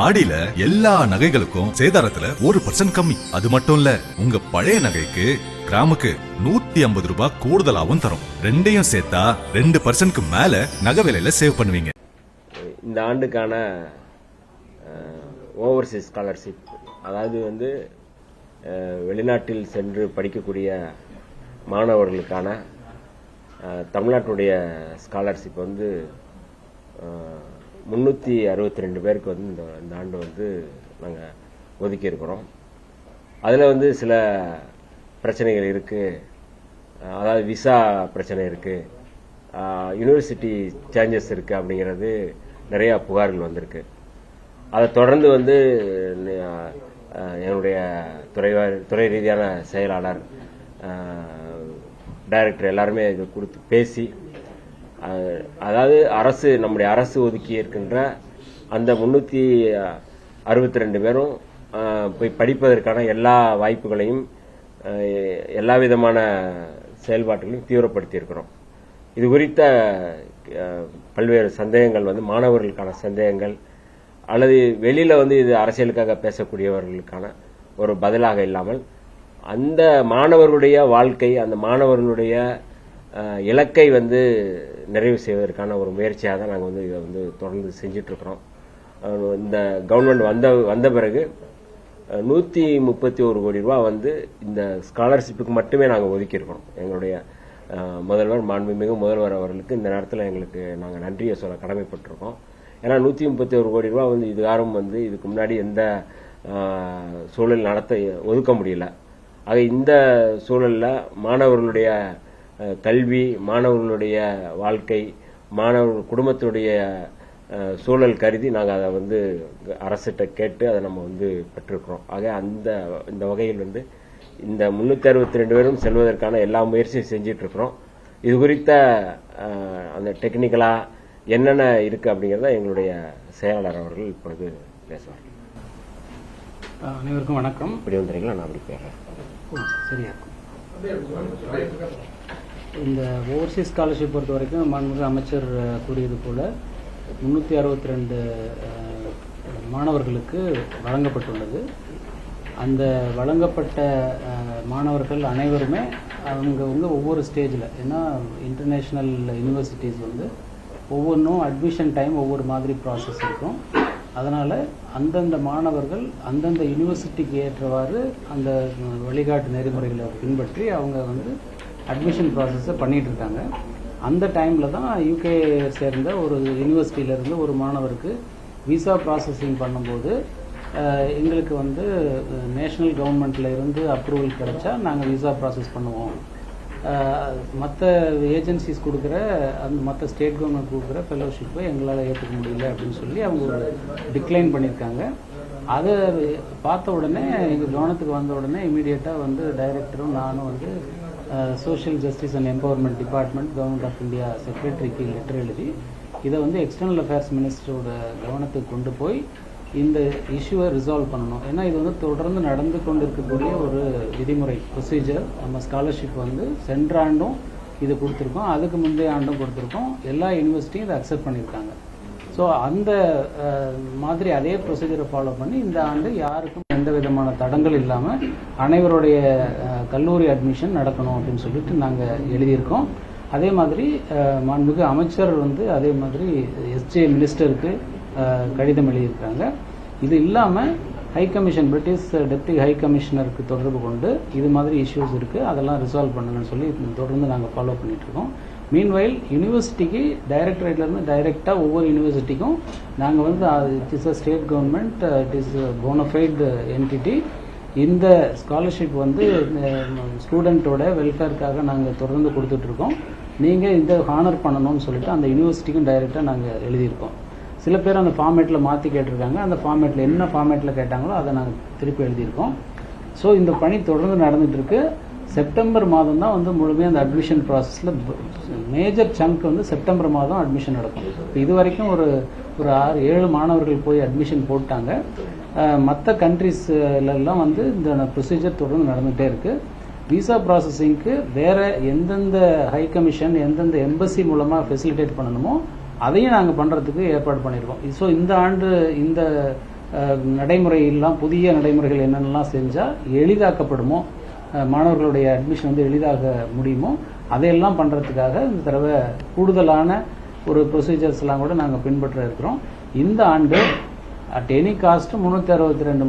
ஆடியில எல்லா நகைகளுக்கும் சேதாரத்துல 1% கம்மி. அது மட்டும் இல்ல, உங்க பழைய நகைக்கு கிராமுக்கு 150 ரூபாய் கூடுதலாவும் தரும். ரெண்டையும் சேர்த்தா 2% மேல நகை விலையில சேவ் பண்ணுவீங்க. இந்த ஆண்டுக்கான ஓவர்சீஸ் ஸ்காலர்ஷிப், அதாவது வெளிநாட்டில் சென்று படிக்கக்கூடிய மாணவர்களுக்கான தமிழ்நாட்டுடைய ஸ்காலர்ஷிப் 362 பேருக்கு இந்த ஆண்டு நாங்கள் ஒதுக்கி இருக்கிறோம். அதில் சில பிரச்சனைகள் இருக்குது. அதாவது விசா பிரச்சனை இருக்குது, யூனிவர்சிட்டி சேஞ்சஸ் இருக்குது அப்படிங்கிறது நிறையா புகார்கள் வந்திருக்கு. அதை தொடர்ந்து என்னுடைய துறை ரீதியான செயலாளர், டைரக்டர் எல்லாருமே இது கொடுத்து பேசி, அதாவது நம்முடைய அரசு ஒதுக்கி இருக்கின்ற அந்த 362 பேரும் போய் படிப்பதற்கான எல்லா வாய்ப்புகளையும் எல்லா விதமான செயல்பாடுகளையும் தீவிரப்படுத்தி இருக்கிறோம். இது குறித்த பல்வேறு சந்தேகங்கள் மாணவர்களுக்கான சந்தேகங்கள் அல்லது வெளியில இது அரசியலுக்காக பேசக்கூடியவர்களுக்கான ஒரு பதிலாக இல்லாமல் அந்த மாணவர்களுடைய வாழ்க்கை, அந்த மாணவர்களுடைய இலக்கை நிறைவு செய்வதற்கான ஒரு முயற்சியாக தான் நாங்கள் இதை தொடர்ந்து செஞ்சுட்டு இருக்கிறோம். இந்த கவர்மெண்ட் வந்த பிறகு 131 கோடி ரூபாய் இந்த ஸ்காலர்ஷிப்புக்கு மட்டுமே நாங்கள் ஒதுக்கியிருக்கிறோம். எங்களுடைய முதல்வர், மாண்புமிகு முதல்வர் அவர்களுக்கு இந்த நேரத்தில் நாங்கள் நன்றியை சொல்ல கடமைப்பட்டிருக்கோம். ஏன்னா 131 கோடி ரூபாய் இதுகாரும் இதுக்கு முன்னாடி எந்த சூழல் ஒதுக்க முடியல. ஆக இந்த சூழலில் மாணவர்களுடைய கல்வி, மாணவர்களுடைய வாழ்க்கை, மாணவர்கள் குடும்பத்துடைய சூழல் கருதி நாங்கள் அதை அரசிட்ட கேட்டு அதை நம்ம பெற்றிருக்கிறோம். ஆக இந்த வகையில் இந்த 362 பேரும் செல்வதற்கான எல்லா முயற்சியும் செஞ்சிட்டு இருக்கிறோம். இது குறித்த அந்த டெக்னிக்கலா என்னென்ன இருக்கு அப்படிங்கிறத எங்களுடைய செயலாளர் அவர்கள் இப்பொழுது பேசுவார்கள். அனைவருக்கும் வணக்கம். இப்படி வந்துறீங்களா? நான் அப்படி பேசுறேன். சரியா இருக்கும். இந்த ஓவர்சீஸ் ஸ்காலர்ஷிப் பொறுத்த வரைக்கும் மாண்புமிகு அமைச்சர் கூறியது போல 362 மாணவர்களுக்கு வழங்கப்பட்டுள்ளது. அந்த வழங்கப்பட்ட மாணவர்கள் அனைவருமே அவங்க ஒவ்வொரு ஸ்டேஜில், ஏன்னா இன்டர்நேஷ்னல் யூனிவர்சிட்டிஸ் ஒவ்வொன்றும் அட்மிஷன் டைம் ஒவ்வொரு மாதிரி ப்ராசஸ் இருக்கும். அதனால் அந்தந்த மாணவர்கள் அந்தந்த யூனிவர்சிட்டிக்கு ஏற்றவாறு அந்த வழிகாட்டு நெறிமுறைகளை பின்பற்றி அவங்க அட்மிஷன் ப்ராசஸை பண்ணிகிட்டு இருக்காங்க. அந்த டைமில் தான் யூகே சேர்ந்த ஒரு யூனிவர்சிட்டியிலேருந்து ஒரு மாணவருக்கு விசா ப்ராசஸிங் பண்ணும்போது எங்களுக்கு நேஷ்னல் கவர்மெண்ட்டில் இருந்து அப்ரூவல் கிடைச்சா நாங்கள் விசா ப்ராசஸ் பண்ணுவோம், மற்ற ஏஜென்சிஸ் கொடுக்குற மற்ற ஸ்டேட் கவர்மெண்ட் கொடுக்குற ஃபெலோஷிப்பை எங்களால் ஏற்றுக்க முடியல அப்படின்னு சொல்லி அவங்க ஒரு டிக்ளைன் பண்ணியிருக்காங்க. அதை பார்த்த உடனே எங்கள் கவனத்துக்கு வந்த உடனே இமீடியட்டாக டைரக்டரும் நானும் social justice and empowerment department, government of India செக்ரட்டரிக்கு லெட்டர் எழுதி இதை எக்ஸ்டர்னல் அஃபேர்ஸ் மினிஸ்டரோட கவனத்துக்கு கொண்டு போய் இந்த இஷ்யூவை ரிசால்வ் பண்ணணும். ஏன்னா இது தொடர்ந்து நடந்து கொண்டு இருக்கக்கூடிய ஒரு விதிமுறை ப்ரொசீஜர். நம்ம ஸ்காலர்ஷிப் சென்ற ஆண்டும் இது கொடுத்துருக்கோம், அதுக்கு முந்தைய ஆண்டும் கொடுத்துருக்கோம். எல்லா யூனிவர்சிட்டியும் இதை அக்செப்ட் பண்ணியிருக்காங்க. ஸோ அந்த மாதிரி அதே ப்ரொசீஜரை ஃபாலோ பண்ணி இந்த ஆண்டு யாருக்கும் எந்த விதமான தடங்கள் இல்லாமல் அனைவருடைய கல்லூரி அட்மிஷன் நடக்கணும் அப்படின்னு சொல்லிட்டு நாங்கள் எழுதியிருக்கோம். அதே மாதிரி மாண்புமிகு அமைச்சர் அதே மாதிரி எஸ்ஜே மினிஸ்டருக்கு கடிதம் எழுதியிருக்காங்க. இது இல்லாமல் high commission, British deputy high கமிஷனருக்கு தொடர்பு கொண்டு இது மாதிரி இஷ்யூஸ் இருக்குது, அதெல்லாம் ரிசால்வ் பண்ணுங்கன்னு சொல்லி தொடர்ந்து நாங்கள் ஃபாலோ பண்ணிகிட்ருக்கோம். மீன்வைல் யூனிவர்சிட்டிக்கு டைரக்டரேட்லேருந்து டைரெக்டாக ஒவ்வொரு யூனிவர்சிட்டிக்கும் நாங்கள் it is a state government, it is bonafide entity. இந்த ஸ்காலர்ஷிப் ஸ்டூடெண்ட்டோட வெல்ஃபேருக்காக நாங்கள் தொடர்ந்து கொடுத்துட்ருக்கோம். நீங்கள் இதை ஹானர் பண்ணணும்னு சொல்லிட்டு அந்த யூனிவர்சிட்டிக்கும் டைரெக்டாக நாங்கள் எழுதியிருக்கோம். சில பேர் அந்த ஃபார்மேட்டில் மாற்றி கேட்டிருக்காங்க. அந்த ஃபார்மேட்டில் என்ன ஃபார்மேட்டில் கேட்டாங்களோ அதை நாங்கள் திருப்பி எழுதியிருக்கோம். ஸோ இந்த பணி தொடர்ந்து நடந்துகிட்ருக்கு. செப்டம்பர் மாதம் தான் முழுமையாக அந்த அட்மிஷன் ப்ராசஸில் மேஜர் சங்க் செப்டம்பர் மாதம் அட்மிஷன் நடக்கும். இப்போ இது வரைக்கும் ஒரு 6-7 மாணவர்கள் போய் அட்மிஷன் போட்டாங்க. மற்ற கண்ட்ரீஸ்லாம் இந்த ப்ரொசீஜர் தொடர்ந்து நடந்துகிட்டே இருக்குது. விசா ப்ராசஸிங்க்கு வேறு எந்தெந்த ஹை கமிஷன், எந்தெந்த எம்பசி மூலமாக ஃபெசிலிட்டேட் பண்ணணுமோ அதையும் நாங்கள் பண்ணுறதுக்கு ஏற்பாடு பண்ணியிருக்கோம். ஸோ இந்த ஆண்டு இந்த நடைமுறையெல்லாம் புதிய நடைமுறைகள் என்னென்னலாம் செஞ்சால் எளிதாக்கப்படுமோ, மாணவர்களுடைய அட்மிஷன் வந்து எளிதாக முடியுமோ அதையெல்லாம் பண்ணுறதுக்காக இந்த தடவை கூடுதலான ஒரு ப்ரொசீஜர்ஸ்லாம் கூட நாங்கள் பின்பற்ற இருக்கிறோம். இந்த ஆண்டு அட் எனி காஸ்ட் 362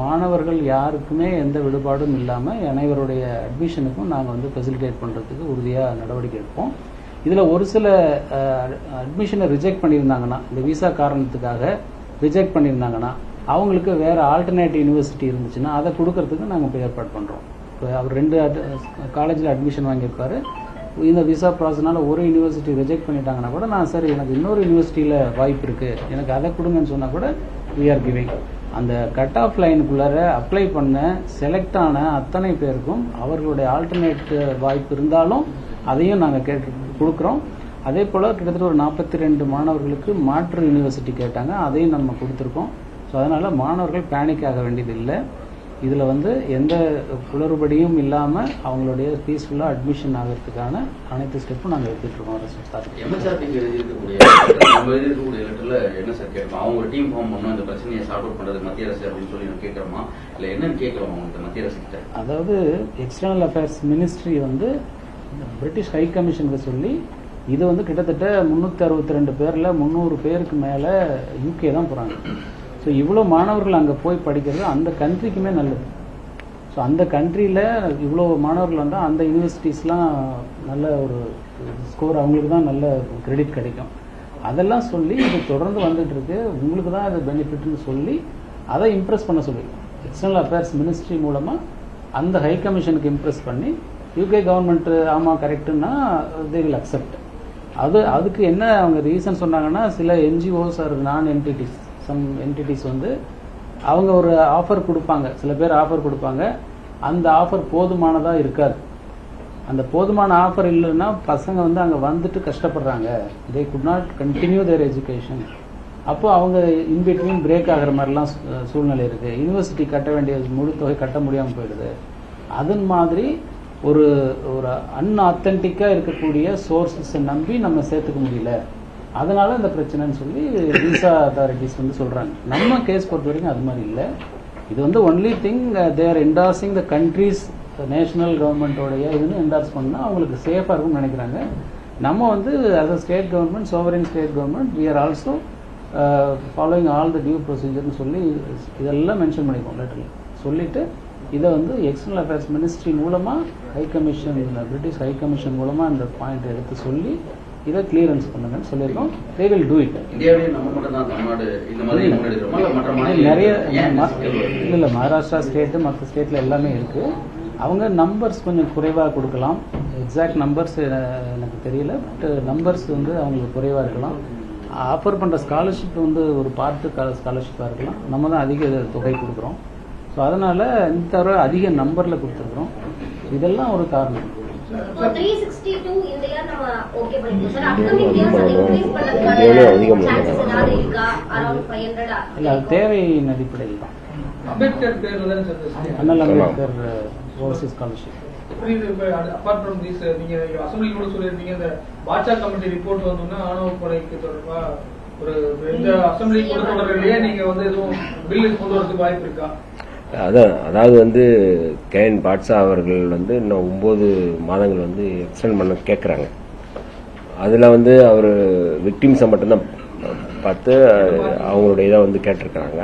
மாணவர்கள் யாருக்குமே எந்த விடுபாடும் இல்லாமல் அனைவருடைய அட்மிஷனுக்கும் நாங்கள் வந்து ஃபெசிலிட்டேட் பண்ணுறதுக்கு உறுதியாக நடவடிக்கை எடுப்போம். இதில் ஒரு சில அட்மிஷனை ரிஜெக்ட் பண்ணியிருந்தாங்கன்னா, இந்த விசா காரணத்துக்காக ரிஜெக்ட் பண்ணியிருந்தாங்கன்னா அவங்களுக்கு வேறு ஆல்டர்னேட் யூனிவர்சிட்டி இருந்துச்சுன்னா அதை கொடுக்கறதுக்கு நாங்கள் இப்போ ஏற்பாடு பண்ணுறோம். இப்போ அவர் 2 காலேஜில் அட்மிஷன் வாங்கியிருப்பார். இந்த விசா ப்ராசஸ்னால ஒரு யூனிவர்சிட்டி ரிஜெக்ட் பண்ணிட்டாங்கன்னா கூட நான் சரி எனக்கு இன்னொரு யூனிவர்சிட்டியில் வாய்ப்பு இருக்குது, எனக்கு அதை கொடுங்கன்னு சொன்னால் கூட வி ஆர் கிவிங். அந்த கட் ஆஃப் லைனுக்குள்ளார அப்ளை பண்ண செலக்ட் ஆன அத்தனை பேருக்கும் அவர்களுடைய ஆல்டர்னேட் வாய்ப்பு இருந்தாலும் அதையும் நாங்கள் கொடுக்குறோம். அதே போல் கிட்டத்தட்ட ஒரு 42 மாணவர்களுக்கு மாற்று யூனிவர்சிட்டி கேட்டாங்க, அதையும் நம்ம கொடுத்துருக்கோம். ஸோ அதனால் மாணவர்கள் பேனிக் ஆக வேண்டியது இல்லை. இதில் வந்து எந்த குளறுபடியும் இல்லாமல் அவங்களுடைய பீஸ்ஃபுல்லாக அட்மிஷன் ஆகிறதுக்கான அனைத்து ஸ்டெப்பும் நாங்கள் எடுத்துகிட்ருக்கோம். எம்எஸ்ஆர்பிக்கு எழுதியிருக்கக்கூடிய லெட்டரில் என்ன சார் கேட்போம்? அவங்க ஒரு டீம் ஃபார்ம் பண்ணணும் இந்த பிரச்சனையை சால்வ் அவுட் பண்ணுறது மத்திய அரசு அப்படின்னு சொல்லி நான் கேட்குறோமா, இல்லை என்னன்னு கேட்குறோம் அவங்களுக்கு மத்திய அரசு கிட்ட? அதாவது எக்ஸ்டர்னல் அஃபேர்ஸ் மினிஸ்ட்ரி வந்து பிரிட்டிஷ் ஹை கமிஷனுக்கு சொல்லி இது வந்து கிட்டத்தட்ட 362 பேரில் 300 பேருக்கு மேலே யூகே தான் போகிறாங்க. ஸோ இவ்வளோ மாணவர்கள் அங்கே போய் படிக்கிறது அந்த கண்ட்ரிக்குமே நல்லது. ஸோ அந்த கண்ட்ரியில் இவ்வளோ மாணவர்கள் வந்தால் அந்த யூனிவர்சிட்டிஸ்லாம் நல்ல ஒரு ஸ்கோர் அவங்களுக்கு தான் நல்ல கிரெடிட் கிடைக்கும். அதெல்லாம் சொல்லி இது தொடர்ந்து வந்துட்டு இருக்கு, உங்களுக்கு தான் அது பெனிஃபிட்னு சொல்லி அதை இம்ப்ரெஸ் பண்ண சொல்லி எக்ஸ்டர்னல் அஃபேர்ஸ் மினிஸ்ட்ரி மூலமாக அந்த ஹை கமிஷனுக்கு இம்ப்ரெஸ் பண்ணி யூகே கவர்மெண்ட்டு ஆமாம் கரெக்டுன்னா தே வில் அக்செப்ட். அதுக்கு என்ன அவங்க ரீசன் சொன்னாங்கன்னா, சில என்ஜிஓஸ் ஆர் நான் என்டிட்டிஸ், சம் என்டிட்டிஸ் வந்து அவங்க ஒரு ஆஃபர் கொடுப்பாங்க, சில பேர் ஆஃபர் கொடுப்பாங்க, அந்த ஆஃபர் போதுமானதாக இருக்காது. அந்த போதுமான ஆஃபர் இல்லைன்னா பசங்க வந்து அங்கே வந்துட்டு கஷ்டப்படுறாங்க, they could not continue their education. அப்போ அவங்க இன்பிட்வீன் பிரேக் ஆகிற மாதிரிலாம் சூழ்நிலை இருக்குது. யூனிவர்சிட்டி கட்ட வேண்டிய முழு தொகை கட்ட முடியாமல் போயிடுது. அதன் மாதிரி ஒரு அன்ஆத்தென்டிக்காக இருக்கக்கூடிய சோர்ஸஸை நம்பி நம்ம சேர்த்துக்க முடியல, அதனால இந்த பிரச்சனைன்னு சொல்லி விசா அத்தாரிட்டிஸ் வந்து சொல்கிறாங்க. நம்ம கேஸ் பொறுத்த வரைக்கும் அது மாதிரி இல்லை. இது வந்து only thing they are endorsing the countries national கவர்மெண்ட்டோடைய இதுன்னு என்டார்ஸ் பண்ணால் அவங்களுக்கு சேஃபாக இருக்கும்னு நினைக்கிறாங்க. நம்ம வந்து as a state government, sovereign state government, we are also following all the due ப்ரொசீஜர்னு சொல்லி இதெல்லாம் மென்ஷன் பண்ணிக்கோம் லெட்டரில். சொல்லிவிட்டு இதை வந்து எக்ஸ்டர்னல் அஃபேர்ஸ் மினிஸ்ட்ரி மூலமாக high commission, British high commission மூலமாக இந்த பாயிண்ட் எடுத்து சொல்லி இதை கிளியரன்ஸ் பண்ணுங்கன்னு சொல்லியிருக்கோம். They will do it. இந்தியாவிலேயே நம்ம மட்டும் தான் தமிழ்நாடு இந்த மாதிரி நிறைய இல்லை, மகாராஷ்டிரா ஸ்டேட்டு மற்ற ஸ்டேட்டில் எல்லாமே இருக்குது. அவங்க நம்பர்ஸ் கொஞ்சம் குறைவாக கொடுக்கலாம், எக்ஸாக்ட் நம்பர்ஸ் எனக்கு தெரியல, பட் நம்பர்ஸ் வந்து அவங்களுக்கு குறைவாக இருக்கலாம். ஆஃபர் பண்ணுற ஸ்காலர்ஷிப் வந்து ஒரு பார்ட்டு ஸ்காலர்ஷிப்பாக இருக்கலாம், நம்ம தான் அதிக தொகை கொடுக்குறோம். ஸோ அதனால் இந்த தவிர அதிக நம்பரில் கொடுத்துருக்குறோம். இதெல்லாம் ஒரு காரணம். இல்லை, அது தேவையின் அடிப்படையில் தான். அம்பேத்கர் பேர்ல அண்ணல் Ambedkar Overseas scholarship. Apart from this, நீங்க அசம்பிளி கூட சொல்லியிருந்தீங்க, இந்த பாட்சா கமிட்டி ரிப்போர்ட் வந்தோம்னா ஆணவ கொலைக்கு தொடர்பா ஒரு இந்த அசம்பிளி கூட தொடர்பிலேயே நீங்க வந்து எதுவும் பில்லு கொண்டு வரதுக்கு வாய்ப்பு இருக்கா? அதாவது வந்து கேஎன் பாட்சா அவர்கள் வந்து இன்னும் 9 மாதங்கள் வந்து எக்ஸ்டெண்ட் பண்ண கேட்குறாங்க. அதில் வந்து அவர் விக்டிம்ஸை மட்டும்தான் பார்த்து அவங்களுடைய இதை வந்து கேட்டிருக்கிறாங்க.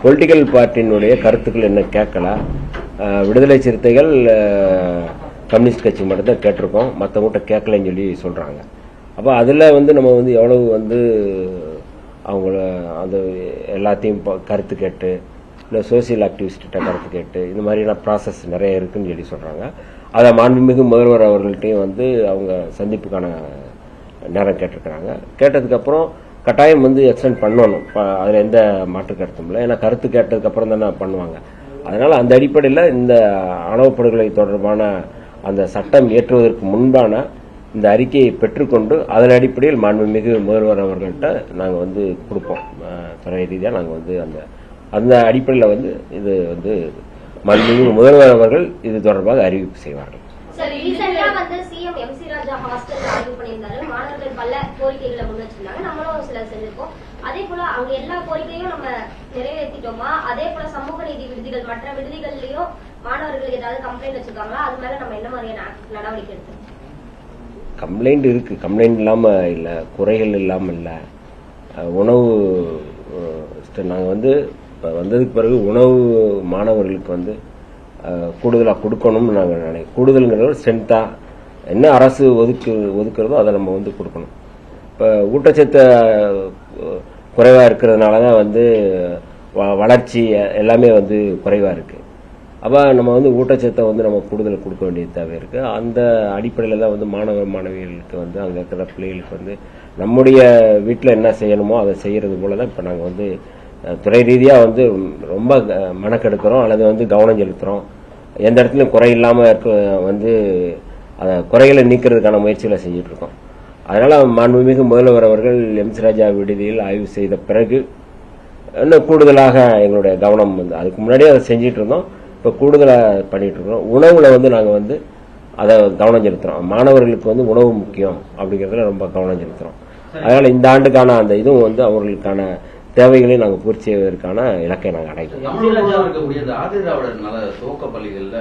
பொலிட்டிக்கல் பார்ட்டியினுடைய கருத்துக்கள் என்ன கேட்கல. விடுதலை சிறுத்தைகள், கம்யூனிஸ்ட் கட்சி மட்டும்தான் கேட்டிருக்கோம், மற்றவங்கள்ட்ட கேட்கலன்னு சொல்லி சொல்கிறாங்க. அப்போ அதில் வந்து நம்ம வந்து எவ்வளவு வந்து அவங்கள அந்த எல்லாத்தையும் கருத்து கேட்டு, இல்லை சோசியல் ஆக்டிவிஸ்ட்டை கருத்து கேட்டு, இந்த மாதிரியான ப்ராசஸ் நிறைய இருக்குன்னு சொல்லி சொல்கிறாங்க. அதை மாண்புமிகு முதல்வர் அவர்கள்ட்டையும் வந்து அவங்க சந்திப்புக்கான நேரம் கேட்டிருக்கிறாங்க. கேட்டதுக்கப்புறம் கட்டாயம் வந்து எக்ஸ்டெண்ட் பண்ணணும், அதில் எந்த மாற்று கருத்தும் இல்லை. ஏன்னா கருத்து கேட்டதுக்கப்புறம் தானே பண்ணுவாங்க. அதனால் அந்த அடிப்படையில் இந்த ஆணவ படுகொலை தொடர்பான அந்த சட்டம் இயற்றுவதற்கு முன்பான இந்த அறிக்கையை பெற்றுக்கொண்டு அதன் அடிப்படையில் மாண்புமிகு முதல்வர் அவர்கள்ட்ட நாங்கள் வந்து கொடுப்போம். துறை ரீதியாக நாங்கள் வந்து அந்த அடிப்படையில் வந்து இது வந்து மாண்புமிகு முதல்வர் அவர்கள் இது தொடர்பாக அறிவிப்பு செய்வார்கள். சார், ரீசன்ட்டா வந்து சிஎம் எம்சி ராஜா ஹாஸ்டல் ஆய்வு பண்ணியிருந்தாரு. மாணவர்கள் பல கோரிக்கைகளை முன் வச்சிருந்தாங்க, நம்மளும் சில செஞ்சிருக்கோம். அதே போல அங்க எல்லா கோரிக்கையும் நம்ம நிறைய நிறுத்திட்டோமா? அதே போல சமூக நீதி விடுதிகள் மற்ற விடுதிகள்லயும் மாணவர்களுக்கு ஏதாவது கம்ப்ளைண்ட் வச்சிருக்காங்களா? அது மேல நம்ம என்ன மாதிரியான நடவடிக்கை எடுத்தோம்? கம்ப்ளைண்ட் இருக்கு, கம்ப்ளைண்ட் இல்லாம இல்லை, குறைகள் இல்லாம இல்லை. உணவு நாங்கள் வந்து இப்போ வந்ததுக்கு பிறகு உணவு மாணவர்களுக்கு வந்து கூடுதலாக கொடுக்கணும்னு நாங்கள் நினைக்கிறோம். கூடுதலுங்கிறத ஸ்ட்ரென்த்தாக என்ன அரசு ஒதுக்குறதோ அதை நம்ம வந்து கொடுக்கணும். இப்போ ஊட்டச்சத்து குறைவாக இருக்கிறதுனால தான் வந்து வளர்ச்சி எல்லாமே வந்து குறைவாக இருக்குது. அப்போ நம்ம வந்து ஊட்டச்சத்தை வந்து நம்ம கூடுதல் கொடுக்க வேண்டிய தேவை இருக்குது. அந்த அடிப்படையில் தான் வந்து மாணவிகளுக்கு வந்து அங்கே இருக்கிற பிள்ளைகளுக்கு வந்து நம்முடைய வீட்டில் என்ன செய்யணுமோ அதை செய்கிறது போல தான் இப்போ நாங்கள் வந்து துறை ரீதியாக வந்து ரொம்ப மெனக்கெடுக்கிறோம், அல்லது வந்து கவனம் செலுத்துகிறோம். எந்த இடத்துலையும் குறை இல்லாமல் இருக்க வந்து அதை குறைகளை நீக்கிறதுக்கான முயற்சிகளை செஞ்சுட்டு இருக்கோம். அதனால் மாண்புமிகு முதல்வர் அவர்கள் எம்சி ராஜா விடுதியில் ஆய்வு செய்த பிறகு இன்னும் கூடுதலாக எங்களுடைய கவனம் வந்து, அதுக்கு முன்னாடியே அதை செஞ்சிட்டு இருந்தோம், இப்போ கூடுதலாக பண்ணிட்டு இருக்கோம். உணவில் வந்து நாங்கள் வந்து அதை கவனம் செலுத்துகிறோம். மாணவர்களுக்கு வந்து உணவு முக்கியம் அப்படிங்கிறதுல ரொம்ப கவனம் செலுத்துகிறோம். அதனால் இந்த ஆண்டுக்கான அந்த இதுவும் வந்து அவர்களுக்கான தேவைகளையும் நாங்கள் பூர்த்தி செய்வதற்கான இலக்கை நாங்கள் அடைக்கிறோம். இருக்கக்கூடிய இந்த ஆதிதிராவிடர் நல துவக்க பள்ளிகளில்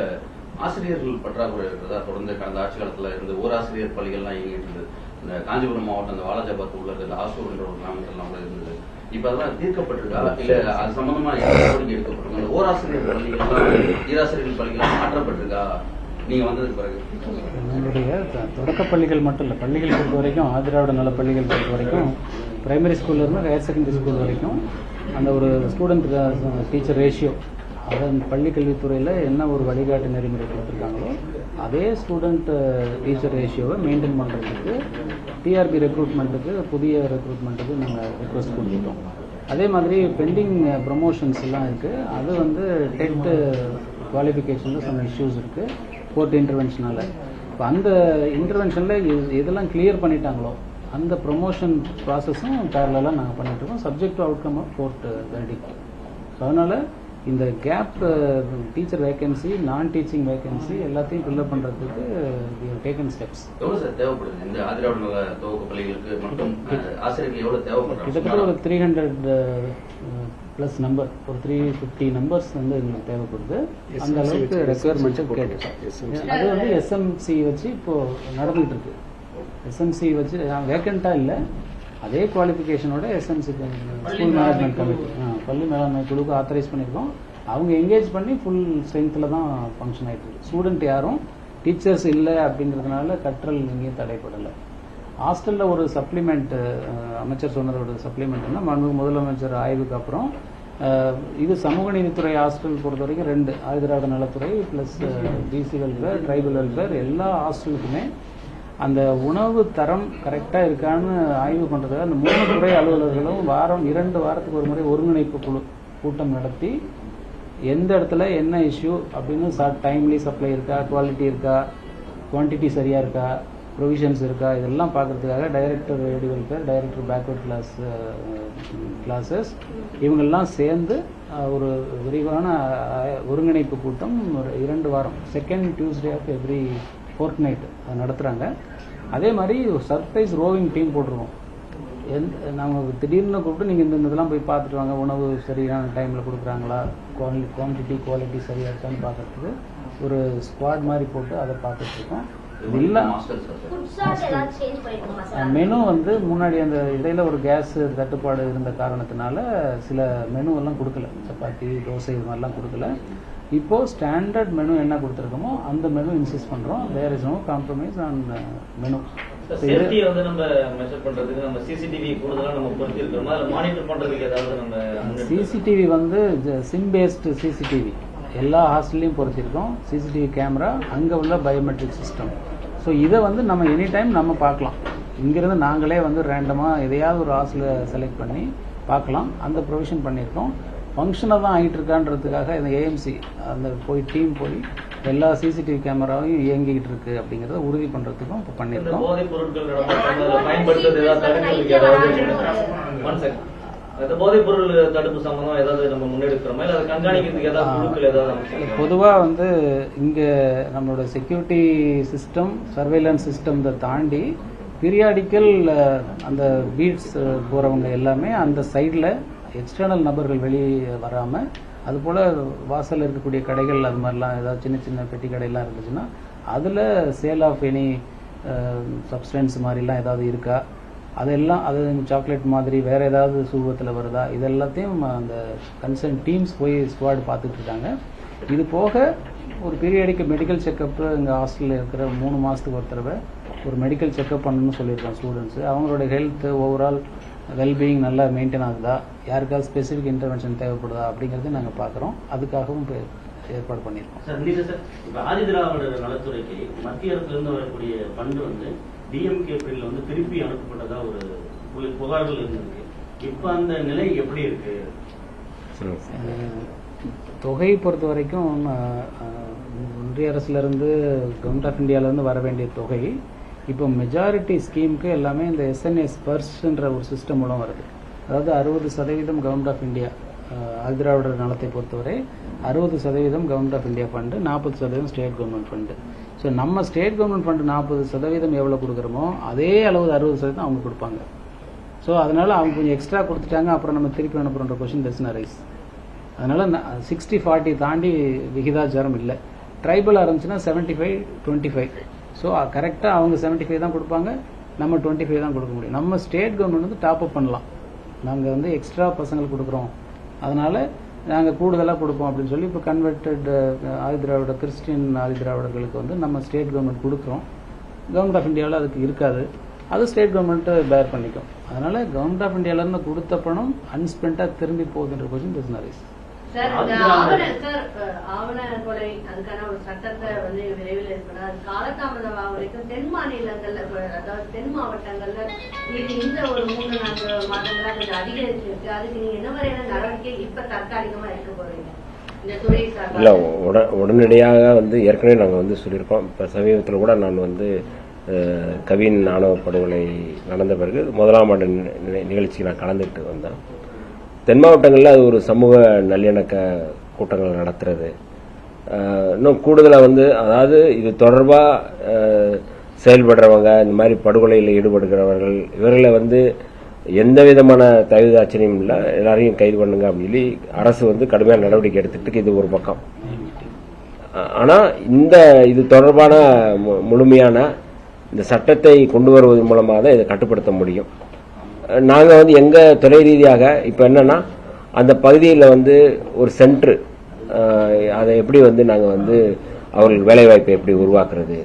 ஆசிரியர்கள் பற்றாக்குறை இருக்கிறதா தொடர்ந்து கடந்த ஆட்சி காலத்தில் இருந்து ஓராசிரியர் பள்ளிகள்லாம் இயங்கிட்டு இருந்தது. இந்த காஞ்சிபுரம் மாவட்டம் இந்த வாலாஜாபாத் உள்ள இருக்கிற ஆசூர் என்ற ஒரு கிராமத்திலாம் கூட இருந்தது. இப்ப அதெல்லாம் தீர்க்கப்பட்டிருக்கா இல்ல அது சம்பந்தமா நடவடிக்கை எடுக்கப்பட்டிருக்கா? இந்த ஓராசிரியர் பள்ளிகள்லாம் ஈராசிரியர்கள் பள்ளிகள்லாம் மாற்றப்பட்டிருக்கா நீங்க வந்ததுக்கு பிறகு? நம்மளுடைய தொடக்க பள்ளிகள் மட்டும் இல்லை, பள்ளிகள் பொறுத்த வரைக்கும் ஆதிராவிட நல பள்ளிகள் பொறுத்த வரைக்கும் பிரைமரி ஸ்கூல்லேருந்து ஹையர் செகண்டரி ஸ்கூல் வரைக்கும் அந்த ஒரு ஸ்டூடெண்ட் டீச்சர் ரேஷியோ, அதன் பள்ளி கல்வித்துறையில் என்ன ஒரு வழிகாட்டு நெறிமுறை கொடுத்துருக்காங்களோ அதே ஸ்டூடெண்ட் டீச்சர் ரேஷியோவை மெயின்டைன் பண்ணுறதுக்கு டிஆர்பி ரெக்ரூட்மெண்ட்டுக்கு புதிய ரெக்ரூட்மெண்ட்டுக்கு நாங்கள் ரிக்வஸ்ட் கொடுத்துட்டோம். அதே மாதிரி பெண்டிங் ப்ரமோஷன்ஸ் எல்லாம் இருக்குது. அது வந்து டெட் குவாலிஃபிகேஷனில் சம் இஷ்யூஸ் இருக்குது கோர்ட் இன்டர்வென்ஷனால். இப்போ அந்த இன்டர்வென்ஷனில் இதெல்லாம் கிளியர் பண்ணிட்டாங்களோ அந்த ப்ரொமோஷன் ப்ராசஸும் பேரலாக நாங்கள் பண்ணிகிட்ருக்கோம், subject to outcome of court verdict. So அதனால் இந்த கேப் டீச்சர் வேகன்சி, நான் டீச்சிங் வேகன்சி எல்லாத்தையும் ஃபில்அப் பண்ணுறதுக்கு டேக்கன் ஸ்டெப்ஸ். எவ்வளோ சார் தேவைப்படுது இந்த ஆதிராவிட நல துவக்க பள்ளிகளுக்கு மட்டும் ஆசிரியர்கள் எவ்வளோ தேவைப்படுறாங்க? கிட்டத்தட்ட ஒரு 300 ப்ளஸ் நம்பர், ஒரு 350 நம்பர்ஸ் வந்து எங்களுக்கு தேவைப்படுது. அந்த அளவுக்கு ரெக்குயர்மெண்ட்டு கேட்டு அது வந்து எஸ்எம்சி வச்சு இப்போது நடந்துகிட்டு இருக்கு. எஸ்எம்சி வச்சு வேக்கண்ட்டாக இல்லை, அதே குவாலிஃபிகேஷனோட எஸ்எம்சி ஸ்கூல் மேனேஜ்மெண்ட் கமிட்டி பள்ளி மேலாண்மை குழுக்கு ஆத்தரைஸ் பண்ணியிருக்கோம். அவங்க என்கேஜ் பண்ணி ஃபுல் ஸ்ட்ரென்த்தில் தான் ஃபங்க்ஷன் ஆகிட்டு இருக்கு. ஸ்டூடெண்ட் யாரும் டீச்சர்ஸ் இல்லை அப்படிங்கிறதுனால கற்றல் எங்கேயும் தடைப்படலை. ஹாஸ்டலில் ஒரு சப்ளிமெண்ட் அமைச்சர் சொன்னதோட சப்ளிமெண்ட்னா முதலமைச்சர் ஆய்வுக்கு அப்புறம் இது சமூக நீதித்துறை ஹாஸ்டல் பொறுத்த வரைக்கும் 2 ஆதிதிராவிட நலத்துறை plus BC welfare, tribal welfare எல்லா ஹாஸ்டலுக்குமே அந்த உணவு தரம் கரெக்டாக இருக்கான்னு ஆய்வு பண்ணுறதுக்காக அந்த 3 துறை அலுவலர்களும் 2 வாரத்துக்கு ஒரு முறை ஒருங்கிணைப்பு குழு கூட்டம் நடத்தி எந்த இடத்துல என்ன இஷ்யூ அப்படின்னு டைம்லி சப்ளை இருக்கா, குவாலிட்டி இருக்கா, குவான்டிட்டி சரியாக இருக்கா, ப்ரொவிஷன்ஸ் இருக்கா, இதெல்லாம் பார்க்குறதுக்காக director AD welfare, director backward classes இவங்கெல்லாம் சேர்ந்து ஒரு விரிவான ஒருங்கிணைப்பு கூட்டம் 2 வாரம் second Tuesday of every fortnight அது நடத்துகிறாங்க. அதே மாதிரி சர்ப்ரைஸ் ரோவிங் டீம் போட்டுருவோம். நாங்கள் திடீர்னு கூப்பிட்டு நீங்கள் இந்த இதெல்லாம் போய் பார்த்துட்டு வாங்க, உணவு சரியான டைமில் கொடுக்குறாங்களா, குவான்டிட்டி குவாலிட்டி சரியாக இருக்கான்னு பார்க்குறதுக்கு ஒரு ஸ்குவாட் மாதிரி போட்டு அதை பார்த்துட்ருக்கோம். மெனு வந்து முன்னாடி அந்த இடையில ஒரு கேஸ் தட்டுப்பாடு இருந்த காரணத்தினால சில மெனு எல்லாம் கொடுக்கல, சப்பாத்தி தோசை இது மாதிரிலாம் கொடுக்கல. இப்போ ஸ்டாண்டர்ட் மெனு என்ன கொடுத்துருக்கோமோ அந்த மெனு இன்சிஸ்ட் பண்றோம். There is no compromise on menu. Safety வந்து நம்ம மெஷர் பண்றதுக்கு நம்ம சிசிடிவி கூடுதலா நம்ம பொறுத்து இருக்கோமா, இல்ல மானிட்டர் பண்றதுக்கு ஏதாவது நம்ம சிசிடிவி வந்து சிம் பேஸ்டு சிசிடிவி எல்லா ஹாஸ்டல்லையும் பொறுத்திருக்கோம். சிசிடிவி கேமரா, அங்கே உள்ள பயோமெட்ரிக் சிஸ்டம். ஸோ இதை வந்து நம்ம எனி டைம் நம்ம பார்க்கலாம். இங்கிருந்து நாங்களே வந்து ரேண்டமாக எதையாவது ஒரு ஹாஸ்டலை செலக்ட் பண்ணி பார்க்கலாம். அந்த ப்ரொவிஷன் பண்ணியிருக்கோம். ஃபங்க்ஷனாக தான் ஆகிட்டு இருக்கான்றதுக்காக இந்த ஏஎம்சி அந்த டீம் போய் எல்லா சிசிடிவி கேமராவையும் இயங்கிக்கிட்டு இருக்கு அப்படிங்கிறத உறுதி பண்ணுறதுக்கும் இப்போ பண்ணியிருக்கோம். போதைப் பொருட்கள் பயன்படுத்துறது போதைப் பொருள் தடுப்பு சம்பந்தம் ஏதாவது நம்ம முன்னெடுக்கிறோமா, இல்லை அதை கண்காணிக்கிறதுக்கு ஏதாவது குழுக்கள் ஏதாவது? பொதுவாக வந்து இங்கே நம்மளோட செக்யூரிட்டி சிஸ்டம், சர்வேலன்ஸ் சிஸ்டம் தாண்டி பீரியாடிக்கல் அந்த பீட்ஸ் போகிறவங்க எல்லாமே அந்த சைடில் எக்ஸ்டர்னல் நபர்கள் வெளியே வராமல், அதுபோல் வாசலில் இருக்கக்கூடிய கடைகள் அது மாதிரிலாம் ஏதாவது சின்ன சின்ன பெட்டி கடையெல்லாம் இருந்துச்சுன்னா அதில் சேல் ஆஃப் எனி சப்ஸ்டன்ஸ் மாதிரிலாம் ஏதாவது இருக்கா, அதெல்லாம் அது சாக்லேட் மாதிரி வேறு ஏதாவது சூபத்தில் வருதா, இது எல்லாத்தையும் அந்த கன்சர்ன் டீம்ஸ் போய் ஸ்குவாட் பார்த்துட்டு இருக்காங்க. இது போக ஒரு பீரியடிக்கு மெடிக்கல் செக்கப்பு எங்கள் ஹாஸ்டலில் இருக்கிற 3 மாதத்துக்கு ஒரு தடவை ஒரு மெடிக்கல் செக்கப் பண்ணணும்னு சொல்லியிருக்கோம் ஸ்டூடெண்ட்ஸு. அவங்களோட ஹெல்த்து ஓவரால் வெல்பீயிங் நல்லா மெயின்டைன் ஆகுதா, யாருக்காவது ஸ்பெசிஃபிக் இன்டர்வென்ஷன் தேவைப்படுதா அப்படிங்கிறதையும் நாங்கள் பார்க்குறோம். அதுக்காகவும் ஏற்பாடு பண்ணியிருக்கோம். சார் இப்போ ஆதி திராவிடர் நலத்துறைக்கு மத்திய அரசுலேருந்து வரக்கூடிய ஃபண்டு வந்து டிஎம்கே பிரிவில் வந்து திருப்பி அனுப்பப்பட்டதா ஒரு புகார்கள் இருந்திருக்கு. இப்போ அந்த நிலை எப்படி இருக்கு? தொகையை பொறுத்த வரைக்கும் ஒன்றிய அரசுலேருந்து கவர்மெண்ட் ஆஃப் இந்தியாவிலேருந்து வர வேண்டிய தொகை இப்போ மெஜாரிட்டி ஸ்கீமுக்கு எல்லாமே இந்த எஸ்என்எஸ் பர்ஸ்ன்ற ஒரு சிஸ்டம் மூலம் வருது. அதாவது 60% கவர்மெண்ட் ஆஃப் இந்தியா ஆதிதிராவிடர் நலத்தை பொறுத்தவரை 60% government of India fund, 40% state government fund. So நம்ம ஸ்டேட் கவர்மெண்ட் ஃபண்டு 40% எவ்வளோ கொடுக்குறோமோ அதே அளவு 60% அவங்க கொடுப்பாங்க. ஸோ அதனால் அவங்க கொஞ்சம் எக்ஸ்ட்ரா கொடுத்துட்டாங்க, அப்புறம் நம்ம திருப்பி அனுப்புகிற கொஷின் டஸ்னா ரைஸ். அதனால் 60-40 தாண்டி விகிதாச்சாரம் இல்லை. ட்ரைபல் ஆரம்பிச்சுன்னா 75-25. ஸோ கரெக்டாக அவங்க 75 தான் கொடுப்பாங்க, நம்ம 25 தான் கொடுக்க முடியும். நம்ம ஸ்டேட் கவர்மெண்ட் வந்து டாப் அப் பண்ணலாம். நாங்கள் வந்து எக்ஸ்ட்ரா பசங்களுக்கு கொடுக்குறோம், அதனால் நாங்கள் கூடுதலாக கொடுப்போம் அப்படின்னு சொல்லி இப்போ கன்வெர்டட் ஆதிதிராவிடர் கிறிஸ்டின் ஆதிதிராவிடர்களுக்கு வந்து நம்ம ஸ்டேட் கவர்மெண்ட் கொடுக்குறோம். கவர்மெண்ட் ஆஃப் இந்தியாவில் அதுக்கு இருக்காது, அது ஸ்டேட் கவர்மெண்ட்டு பேர் பண்ணிக்கும். அதனால் கவர்மெண்ட் ஆஃப் இந்தியாவிலேருந்து கொடுத்த பணம் அன்ஸ்பெண்டாக திரும்பி போகுதுன்ற கொஸ்டின் பிஸ்னரிஸ். சார், ஆவண கொலை அதுக்கான ஒரு சட்டத்தை வந்து விரைவில் இருக்கிறதா, காலதாமதம் வரைக்கும் தென் மாநிலங்கள்ல, அதாவது தென் மாவட்டங்கள்ல இது இந்த ஒரு 3-4 மாதங்களா கொஞ்சம் அதிகரிச்சிருக்கு. அதுக்கு நீங்க என்ன மாதிரியான நடவடிக்கை இப்ப தற்காலிகமா எடுக்க போறீங்க இந்த துறை சார்பாக? இல்லை, உடனடியாக வந்து ஏற்கனவே நாங்கள் வந்து சொல்லியிருக்கோம். இப்போ சமீபத்தில் கூட நான் வந்து கவின் ஆணவ படுகொலை நடந்த பிறகு 1ஆம் ஆண்டு நிகழ்ச்சிக்கு நான் கலந்துக்கிட்டு வந்தேன். தென் மாவட்டங்களில் அது ஒரு சமூக நல்லிணக்க கூட்டங்கள் நடத்துறது, இன்னும் கூடுதலாக வந்து அதாவது இது தொடர்பாக செயல்படுறவங்க, இந்த மாதிரி படுகொலையில் ஈடுபடுகிறவர்கள், இவர்களை வந்து எந்த விதமான தகுதாட்சியம் இல்லை, எல்லாரையும் கைது பண்ணுங்க அப்படின்னு சொல்லி அரசு வந்து கடுமையான நடவடிக்கை எடுத்துட்டு இது ஒரு பக்கம். ஆனால் இது தொடர்பான முழுமையான இந்த சட்டத்தை கொண்டு வருவதன் மூலமாக தான் இதை கட்டுப்படுத்த முடியும். நாங்கள் வந்து எங்கள் துறை ரீதியாக இப்போ என்னன்னா அந்த பகுதியில் வந்து ஒரு சென்ட்ரு, அதை எப்படி வந்து நாங்கள் வந்து அவர்களுக்கு வேலைவாய்ப்பை எப்படி உருவாக்குறது,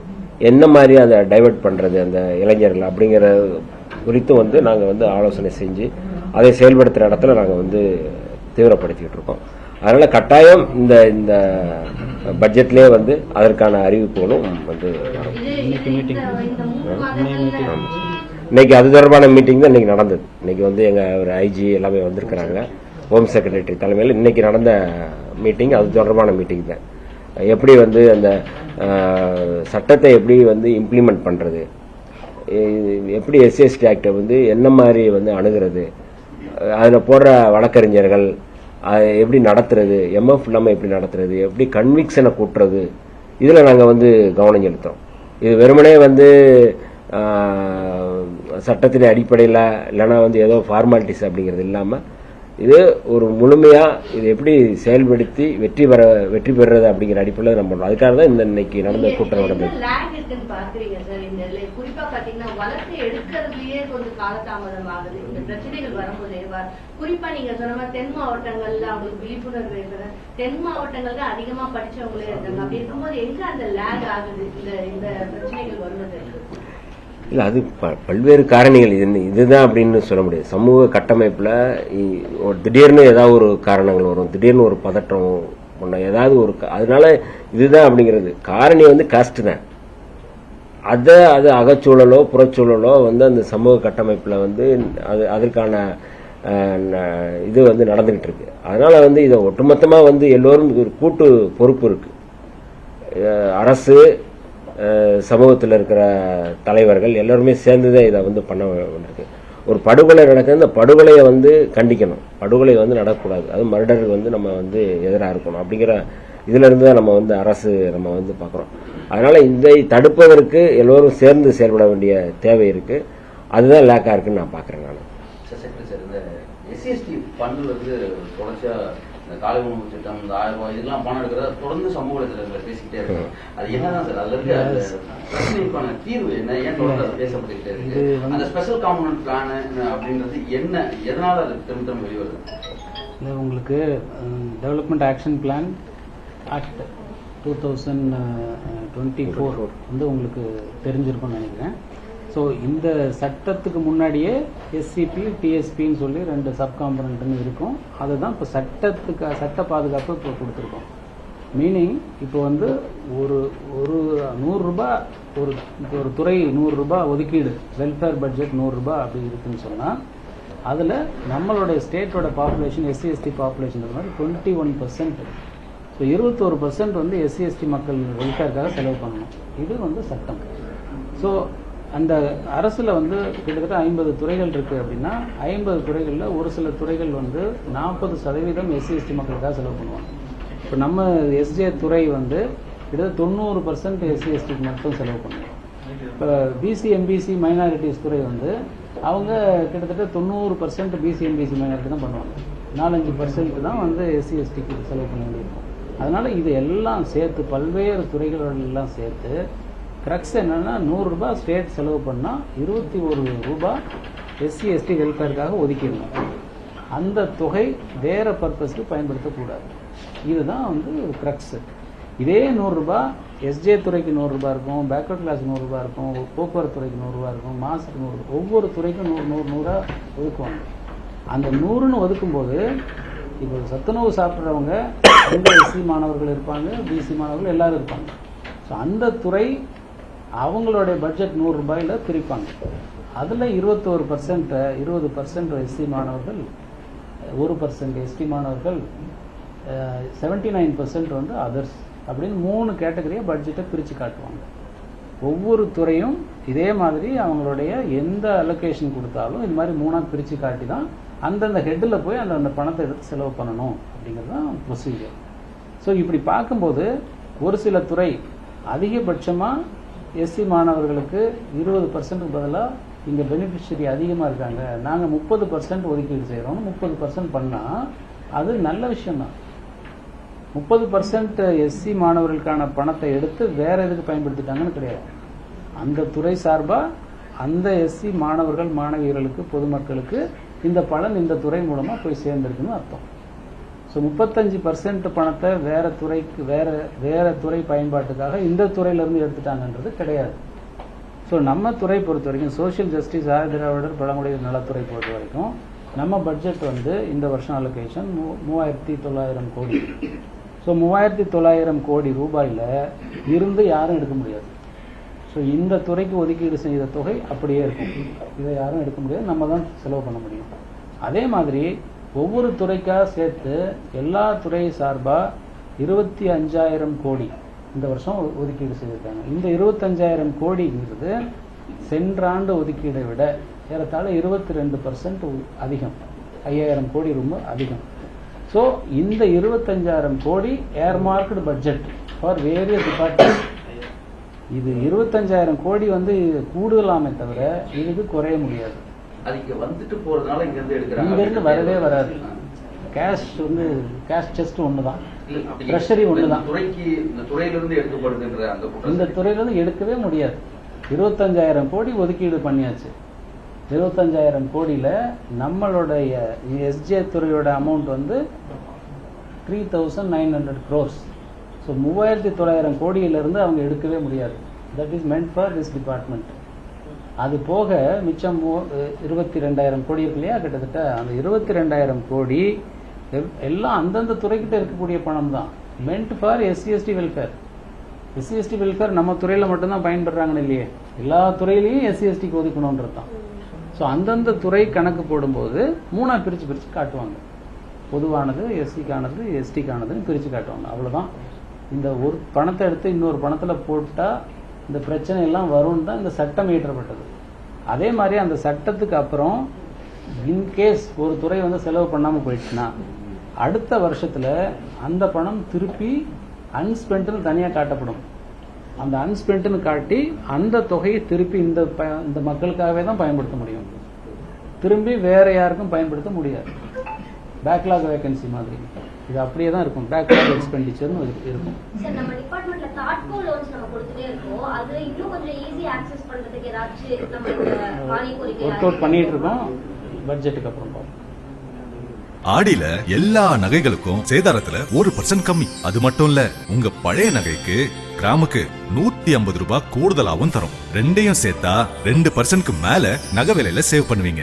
என்ன மாதிரி அதை டைவெர்ட் பண்ணுறது அந்த இளைஞர்கள் அப்படிங்கிற குறித்தும் வந்து நாங்கள் வந்து ஆலோசனை செஞ்சு அதை செயல்படுத்துகிற இடத்துல நாங்கள் வந்து தீவிரப்படுத்திக்கிட்டு இருக்கோம். அதனால் கட்டாயம் இந்த பட்ஜெட்லேயே வந்து அதற்கான அறிவிப்புகளும் வந்து இன்னைக்கு அது தொடர்பான மீட்டிங் தான் இன்னைக்கு நடந்தது. இன்னைக்கு வந்து எங்கள் ஐஜி எல்லாமே வந்திருக்கிறாங்க, ஹோம் செக்ரட்டரி தலைமையில் இன்னைக்கு நடந்த மீட்டிங் அது தொடர்பான மீட்டிங் தான். எப்படி வந்து அந்த சட்டத்தை எப்படி வந்து இம்ப்ளிமெண்ட் பண்ணுறது, எப்படி எஸ்சிஎஸ்டி ஆக்டை வந்து என்ன மாதிரி வந்து அணுகிறது, அதில் போடுற வழக்கறிஞர்கள் எப்படி நடத்துறது, எம்எஃப் இல்லாமல் எப்படி நடத்துறது, எப்படி கன்விக்ஷனை கூட்டுறது, இதில் நாங்கள் வந்து கவனம் செலுத்துறோம். இது வெறுமனே வந்து சட்டத்தின் அடிப்படையில் இல்லைன்னா வந்து ஏதோ ஃபார்மாலிட்டிஸ் அப்படிங்கிறது இல்லாமல் இது ஒரு முழுமையாக இது எப்படி செயல்படுத்தி வெற்றி பெறுறது அப்படிங்கிற அடிப்படையில் நம்ம பண்ணுறோம். அதுக்காக தான் இன்னைக்கு நடந்த கூட்டம் நடந்தது. குறிப்பா பாத்தீங்கன்னா வளர்ச்சி எடுக்கிறதுலயே கொஞ்சம் காலதாமதம் ஆகுது இந்த பிரச்சனைகள் வரும்போது. குறிப்பா நீங்க சொன்ன மாதிரி தென் மாவட்டங்கள்ல அவங்களுக்கு விழிப்புணர்வு இருக்கிற தென் மாவட்டங்கள்ல அதிகமா படிச்சவங்களே இருக்காங்க. அப்படி இருக்கும்போது எங்க அந்த லேக் ஆகுது இந்த பிரச்சனைகள் வருவது? இல்லை, அது பல்வேறு காரணிகள். இதுதான் அப்படின்னு சொல்ல முடியாது. சமூக கட்டமைப்பில் திடீர்னு ஏதாவது ஒரு காரணங்கள் வரும், திடீர்னு ஒரு பதட்டம் ஒன்று ஏதாவது ஒரு, அதனால இதுதான் அப்படிங்கிறது காரணி வந்து காஸ்ட் தான். அது அகச்சூழலோ புறச்சூழலோ வந்து அந்த சமூக கட்டமைப்பில் வந்து அதற்கான இது வந்து நடந்துகிட்டு இருக்கு. அதனால வந்து இதை ஒட்டுமொத்தமாக வந்து எல்லோரும் ஒரு கூட்டு பொறுப்பு இருக்கு. அரசு, சமூகத்தில் இருக்கிற தலைவர்கள் எல்லாருமே சேர்ந்துதான் இதை வந்து பண்ண வேண்டியிருக்கு. ஒரு படுகொலை நடக்குது, அந்த படுகொலையை வந்து கண்டிக்கணும், படுகொலை வந்து நடக்கக்கூடாது, அது மர்டருக்கு வந்து நம்ம வந்து எதிராக இருக்கணும் அப்படிங்கிற இதுல இருந்து தான் நம்ம வந்து அரசு நம்ம வந்து பார்க்குறோம். அதனால இதை தடுப்பதற்கு எல்லோரும் சேர்ந்து செயல்பட வேண்டிய தேவை இருக்கு. அதுதான் லேக்கா இருக்குன்னு நான் பார்க்குறேன். நான் எஸ்சிஎஸ்டி ஃபண்டுல இருந்து தொடர்ச்சியா இந்த காலை உணவு திட்டம், இந்த 1000 ரூபாய் இதெல்லாம் பணம் எடுக்கிறத தொடர்ந்து சமூக வலைதளங்களை பேசிக்கிட்டே இருக்கு. அது என்னதான் சார் அதுல இருக்க அந்த பிரச்சனைக்கான தீர்வு என்ன? ஏன் தொடர்ந்து அது பேசப்பட்டுக்கிட்டே இருக்கு? அந்த ஸ்பெஷல் காம்பனன்ட் பிளான் அப்படின்றது என்ன, எதனால அது திரும்ப திரும்ப வெளிவருது? உங்களுக்கு டெவலப்மெண்ட் ஆக்ஷன் பிளான் ஆக்ட் 2024 வந்து உங்களுக்கு தெரிஞ்சிருக்கும்னு நினைக்கிறேன். ஸோ இந்த சட்டத்துக்கு முன்னாடியே எஸ்சிபி டிஎஸ்பின்னு சொல்லி 2 சப் காம்பனண்ட்னு இருக்கும். அதுதான் இப்போ சட்ட பாதுகாப்பு இப்போ கொடுத்துருக்கோம். மீனிங் இப்போ வந்து ஒரு 100 ரூபாய் ஒரு துறை 100 ரூபாய் ஒதுக்கீடு, வெல்ஃபேர் பட்ஜெட் 100 ரூபாய் அப்படி இருக்குன்னு சொன்னால் அதில் நம்மளுடைய ஸ்டேட்டோட பாப்புலேஷன் SC/ST பாப்புலேஷன் மாதிரி 21%. ஸோ 21% வந்து SC/ST மக்கள் வெல்ஃபேருக்காக செலவு பண்ணணும். இது வந்து சட்டம். ஸோ அந்த அரசில் வந்து கிட்டத்தட்ட 50 துறைகள் இருக்குது அப்படின்னா 50 துறைகளில் ஒரு சில துறைகள் வந்து 40% SC/ST மக்களுக்காக செலவு பண்ணுவாங்க. இப்போ நம்ம SJ துறை வந்து கிட்டத்தட்ட 90% SC/STக்கு மட்டும் செலவு பண்ணுவோம். இப்போ BC MBC மைனாரிட்டிஸ் துறை வந்து அவங்க கிட்டத்தட்ட 90% BC MBC மைனாரிட்டி தான் பண்ணுவாங்க. 4-5% தான் வந்து SC/STக்கு செலவு பண்ண வேண்டியிருக்கும். அதனால் இது எல்லாம் சேர்த்து பல்வேறு துறைகளெல்லாம் சேர்த்து கிரக்ஸ் என்னன்னா 100 ரூபாய் ஸ்டேட் செலவு பண்ணால் 21 ரூபாய் SC/ST வெல்ஃபேருக்காக ஒதுக்கிடணும். அந்த தொகை வேற பர்பஸ்க்கு பயன்படுத்தக்கூடாது. இதுதான் வந்து ஒரு கிரக்ஸ். இதே 100 ரூபாய் SJ துறைக்கு 100 ரூபாய் இருக்கும், பேக்வர்ட் கிளாஸ் 100 ரூபாய் இருக்கும், போக்குவரத்து துறைக்கு 100 ரூபாய் இருக்கும், மாதத்துக்கு 100 ரூபாய், ஒவ்வொரு துறைக்கும் 100 ஒதுக்குவாங்க. அந்த 100ன்னு ஒதுக்கும்போது இப்போ சத்துணவு சாப்பிட்றவங்க அந்த SC மாணவர்கள் இருப்பாங்க, BC மாணவர்கள் எல்லாரும் இருப்பாங்க. ஸோ அந்த துறை அவங்களுடைய பட்ஜெட் 100 ரூபாயில் பிரிப்பாங்க. அதில் 20% SC மாணவர்கள், 1% ST மாணவர்கள், 79% வந்து அதர்ஸ் அப்படின்னு 3 கேட்டகரியாக பட்ஜெட்டை பிரித்து காட்டுவாங்க. ஒவ்வொரு துறையும் இதே மாதிரி அவங்களுடைய எந்த அலோகேஷன் கொடுத்தாலும் இது மாதிரி 3ஆக பிரித்து காட்டி தான் அந்தந்த ஹெட்டில் போய் அந்த பணத்தை எடுத்து செலவு பண்ணணும் அப்படிங்கிறது தான் ப்ரொசீஜர். ஸோ இப்படி பார்க்கும்போது ஒரு சில துறை அதிகபட்சமாக SC மாணவர்களுக்கு 20%க்கு பதிலாக இங்கே பெனிஃபிஷரி அதிகமாக இருக்காங்க, நாங்கள் 30% ஒதுக்கீடு செய்கிறோம், 30% பண்ணால் அது நல்ல விஷயம்தான். 30% SC மாணவர்களுக்கான பணத்தை எடுத்து வேற எதுக்கு பயன்படுத்திட்டாங்கன்னு கிடையாது. அந்த துறை சார்பாக அந்த SC மாணவர்கள் மாணவியர்களுக்கு பொதுமக்களுக்கு இந்த பலன் இந்த துறை மூலமாக போய் சேர்ந்துருக்குன்னு அர்த்தம். ஸோ 35% பணத்தை வேற துறைக்கு வேற துறை பயன்பாட்டுக்காக இந்த துறையிலிருந்து எடுத்துட்டாங்கன்றது கிடையாது. ஸோ நம்ம துறை பொறுத்த வரைக்கும் சோஷியல் ஜஸ்டிஸ் ஆதிதிராவிடர் பழங்குடியினர் நலத்துறை பொறுத்த வரைக்கும் நம்ம பட்ஜெட் வந்து இந்த வருஷம் அலோகேஷன் 3900 கோடி. ஸோ 3900 கோடி ரூபாயில் இருந்து யாரும் எடுக்க முடியாது. ஸோ இந்த துறைக்கு ஒதுக்கீடு செய்த தொகை அப்படியே இருக்கும். இதை யாரும் எடுக்க முடியாது, நம்ம தான் செலவு பண்ண முடியும். அதே மாதிரி ஒவ்வொரு துறைக்காக சேர்த்து எல்லா துறை சார்பாக 25,000 கோடி இந்த வருஷம் ஒதுக்கீடு செய்திருக்காங்க. இந்த 25,000 கோடிங்கிறது சென்ற ஆண்டு ஒதுக்கீடை விட ஏறத்தாழ 22% அதிகம். 5,000 கோடி ரொம்ப அதிகம். ஸோ இந்த 25,000 கோடி ஏர்மார்க்டு பட்ஜெட் ஃபார் வேரியஸ் டிபார்ட்மெண்ட். இது 25,000 கோடி வந்து கூடுதலாமே தவிர இதுக்கு குறைய முடியாது. அது இங்க வந்துட்டு போறதுனால இங்க இருந்து எடுக்கிறாங்க. இங்க இருந்து வரவே வராது. கேஷ் வந்து கேஷ் செஸ்ட் ஒண்ணுதான், ட்ரெஷரி ஒண்ணுதான். துறைக்கு இந்த துறையிலிருந்து எடுக்கப்படுதுன்ற அந்த இந்த துறையிலிருந்து எடுக்கவே முடியாது. 25,000 கோடி ஒதுக்கீடு பண்ணியாச்சு. 25,000 கோடியில நம்மளுடைய SJ துறையோட அமௌண்ட் வந்து 3,900 crores. ஸோ 3,900 கோடியிலிருந்து அவங்க எடுக்கவே முடியாது. That is meant for this department. அது போக மிச்சம் 22,000 கோடி இருக்கு இல்லையா, கிட்டத்தட்ட அந்த 22,000 கோடி எல்லாம் அந்தந்த துறைக்கிட்ட இருக்கக்கூடிய பணம் தான். Meant for SC/ST welfare. SC/ST welfare நம்ம துறையில் மட்டும்தான் பயன்படுறாங்கன்னு இல்லையே, எல்லா துறையிலையும் SC/STக்கு ஒதுக்கணுன்றது தான். ஸோ அந்தந்த துறை கணக்கு போடும்போது 3ஆக பிரித்து காட்டுவாங்க. பொதுவானது, SCக்கானது, STக்கானதுன்னு பிரித்து காட்டுவாங்க. அவ்வளோதான். இந்த ஒரு பணத்தை எடுத்து இன்னொரு பணத்தில் போட்டால் இந்த பிரச்சனை எல்லாம் வரும்னு தான் இந்த சட்டம் இயற்றப்பட்டது. அதே மாதிரி அந்த சட்டத்துக்கு அப்புறம் இன்கேஸ் ஒரு துறை வந்து செலவு பண்ணாமல் போயிடுச்சுன்னா அடுத்த வருஷத்தில் அந்த பணம் திருப்பி அன்ஸ்பென்ட்னு தனியாக காட்டப்படும். அந்த அன்ஸ்பென்ட்னு காட்டி அந்த தொகையை திருப்பி இந்த மக்களுக்காகவே தான் பயன்படுத்த முடியும், திரும்பி வேற யாருக்கும் பயன்படுத்த முடியாது. பேக்லாக் வேகன்சி மாதிரி இது அப்படியே தான் இருக்கும். பேக்லாக் எக்ஸ்பெண்டிச்சர்னு இருக்கும். சார் நம்ம டிபார்ட்மெண்ட்ல தாட்கோ லோன்ஸ் நம்ம கொடுத்துட்டே இருக்கோம். அது இன்னும் கொஞ்சம் ஈஸி ஆக்சஸ் பண்றதுக்கு ஏதாச்சும் நம்ம மானிய கோரிக்கை ஒர்க் அவுட் பண்ணிட்டு இருக்கோம். பட்ஜெட்டுக்கு அப்புறம் பார்ப்போம். ஆடியில எல்லா நகைகளுக்கும் சேதாரத்துல 1% கம்மி. அது மட்டும் இல்ல, உங்க பழைய நகைக்கு கிராமுக்கு 150 ரூபாய் கூடுதலாவும் தரும். ரெண்டையும் சேர்த்தா 2%க்கு மேல நகை விலையில சேவ் பண்ணுவீங்க.